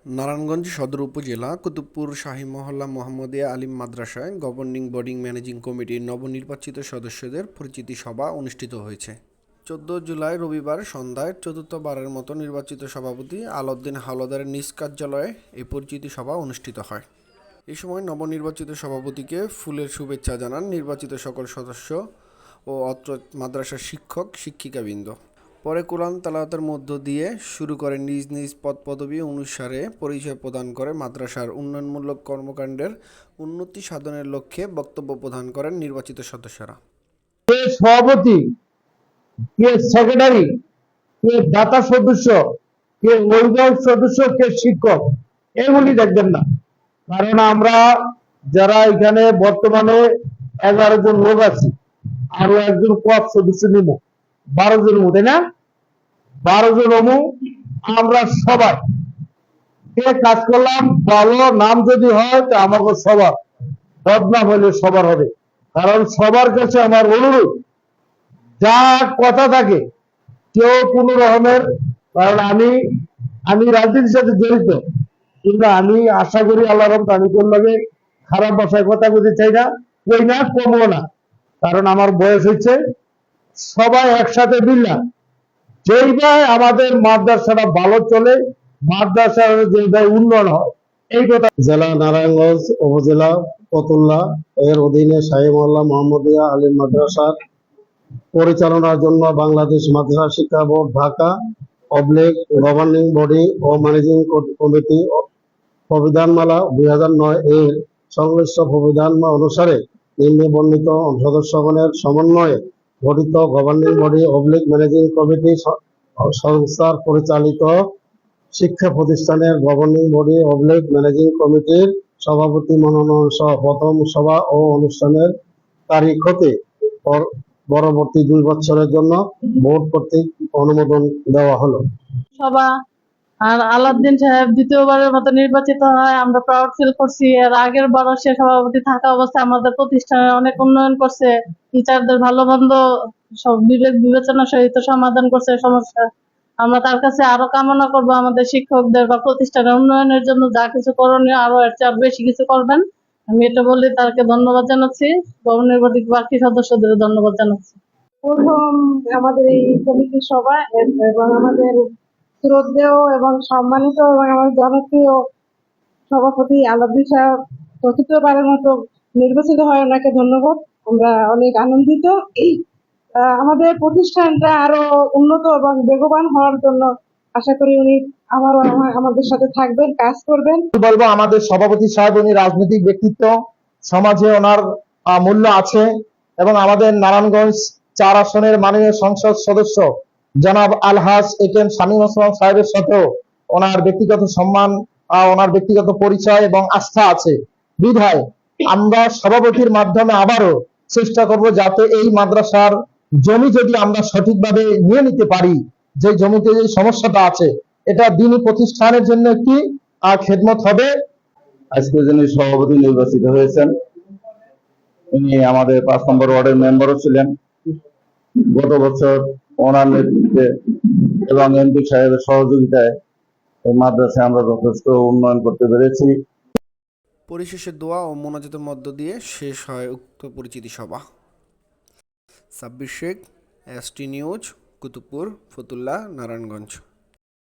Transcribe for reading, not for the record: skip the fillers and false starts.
নারায়ণগঞ্জ সদর উপজেলা কুতুবপুর শাহী মহল্লা মোহাম্মদিয়া আলিম মাদ্রাসায় গভর্নিং বডি ম্যানেজিং কমিটির নবনির্বাচিত সদস্যদের পরিচিতি সভা অনুষ্ঠিত হয়েছে। ১৪ জুলাই রবিবার সন্ধ্যায় চতুর্থবারের মতো নির্বাচিত সভাপতি আলাউদ্দিন হাওলাদারের নিজ কার্যালয়ে এই পরিচিতি সভা অনুষ্ঠিত হয়। এ সময় নবনির্বাচিত সভাপতিকে ফুলের শুভেচ্ছা জানান নির্বাচিত সকল সদস্য ও অত্র মাদ্রাসার শিক্ষক শিক্ষিকাবৃন্দ। পরে কোরআন তেলাওয়াতের মধ্য দিয়ে শুরু করে নিজ নিজ পদ পদবি অনুসারে পরিচয় প্রদান করে মাদ্রাসার উন্নয়নমূলক কর্মকাণ্ডের উন্নতি সাধনের লক্ষ্যে বক্তব্য প্রদান করেন নির্বাচিত সদস্যরা। কে সভাপতি, কে সেক্রেটারি, কে দাতা সদস্য, কে অভিভাবক সদস্য, কে শিক্ষক, এগুলি দেখবেন না। কারণ আমরা যারা এখানে বর্তমানে 11 জন লোক আছি, আরো একজন কোয়াপ সদস্য নিব, 12 জন হবো, তাই না? 12 জন হবো। আমরা সবাই কে কাজ করলাম, ভালো নাম যদি হয় তা আমাকে সবার, বদনাম হলে সবার হবে। কারণ সবার কাছে আমার অনুরোধ, যা কথা থাকে কেউ কোন রকমের, কারণ আমি রাজনীতির সাথে জড়িত, কিন্তু আমি আশা করি আল্লাহ রহমতে আমি কোন ভাবে খারাপ ভাষায় কথা বলতে চাই না, কই না, কমবো না। কারণ আমার বয়স হচ্ছে, সবাই একসাথে মিললাম যেইভাবে আমাদের মাদ্রাসাটা ভালো চলে, মাদ্রাসার যেভাবে উন্নয়ন হয়, এই কথা। জেলা নারায়ণগঞ্জ উপজেলা ফতুল্লা এর অধীনে শাহী মহল্লা মোহাম্মদিয়া আলিম মাদ্রাসার পরিচালনার জন্য বাংলাদেশ মাদ্রাসা শিক্ষা বোর্ড ঢাকা গভর্নিং বডি ও ম্যানেজিং কমিটি প্রবিধানমালা 2009 এর সংশ্লিষ্ট প্রবিধানমালা অনুসারে নিম্নে বর্ণিত সদস্যগণের সমন্বয়ে গঠিত গভর্নিং বডি ম্যানেজিং কমিটি সংস্থার পরিচালিত শিক্ষা প্রতিষ্ঠানের গভর্নিং বডি ম্যানেজিং কমিটির সভাপতি মনোনয়ন সহ প্রথম সভা ও অনুষ্ঠানের তারিখ হতে পরবর্তী 2 বছরের জন্য বোর্ড কর্তৃক অনুমোদন দেওয়া হলো। সভা আর আলাউদ্দিন সাহেব দ্বিতীয়বারের মতো নির্বাচিত হয়, আমরা প্রাউড ফিল করছি। এর আগের বারও সে সভাপতি থাকা অবস্থায় আমাদের প্রতিষ্ঠানে অনেক উন্নয়ন করছে, টিচারদের ভালো মন্দ সব বিবেচনা সহিত সমাধান করছে সমস্যা। আমরা তার কাছে আরো কামনা করব আমাদের শিক্ষকদের বা প্রতিষ্ঠানের উন্নয়নের জন্য যা কিছু করণীয় আরো এর চেয়ে বেশি কিছু করবেন। আমি এটা বলি তাকে ধন্যবাদ জানাচ্ছি, গভর্নিং বডির বাকি সদস্যদের ধন্যবাদ জানাচ্ছি। প্রথম আমাদের এই কমিটির সভা এবং আমাদের শ্রদ্ধেয় এবং সম্মানিত এবং আমার জনপ্রিয় সভাপতি আলাউদ্দিন সাহেব চতুর্থবারের মতো নির্বাচিত হয়, ওনাকে ধন্যবাদ। আমরা অনেক আনন্দিত। আমাদের প্রতিষ্ঠানটা আরো উন্নত এবং বেগবান হওয়ার জন্য আশা করি উনি আবারও আমাদের সাথে থাকবেন, কাজ করবেন। বলবো আমাদের সভাপতি সাহেব উনি রাজনৈতিক ব্যক্তিত্ব, সমাজে ওনার মূল্য আছে এবং আমাদের নারায়ণগঞ্জ 4 আসনের মাননীয় সংসদ সদস্য জনাব আলহাজ একেএম শামীম ওসমান সাহেবের সাথেও ওনার ব্যক্তিগত সম্মান, ওনার ব্যক্তিগত পরিচয় এবং আস্থা আছে। বিধায় আমরা সভাপতির মাধ্যমে আবারও চেষ্টা করব যাতে এই মাদ্রাসার জমি যদি আমরা সঠিকভাবে নিয়ে নিতে পারি, যে জমিতে যে সমস্যাটা আছে এটা দিনী প্রতিষ্ঠানের জন্য একটি খেদমত হবে। আজকে যিনি সভাপতি নির্বাচিত হয়েছেন উনি আমাদের 5 নম্বর ওয়ার্ডের মেম্বারও ছিলেন। গত বছর ওনার নেতৃত্বে এবং এমপি সাহেবের সহযোগিতায় এই মাদ্রাসায় আমরা যথেষ্ট উন্নয়ন করতে পেরেছি। পরিশেষে দোয়া ও মোনাজাতের মধ্য দিয়ে শেষ হয় উক্ত পরিচিতি সভা। Sabbir Sheikh, ST news, Kutubpur, Fatullah, Narayanganj.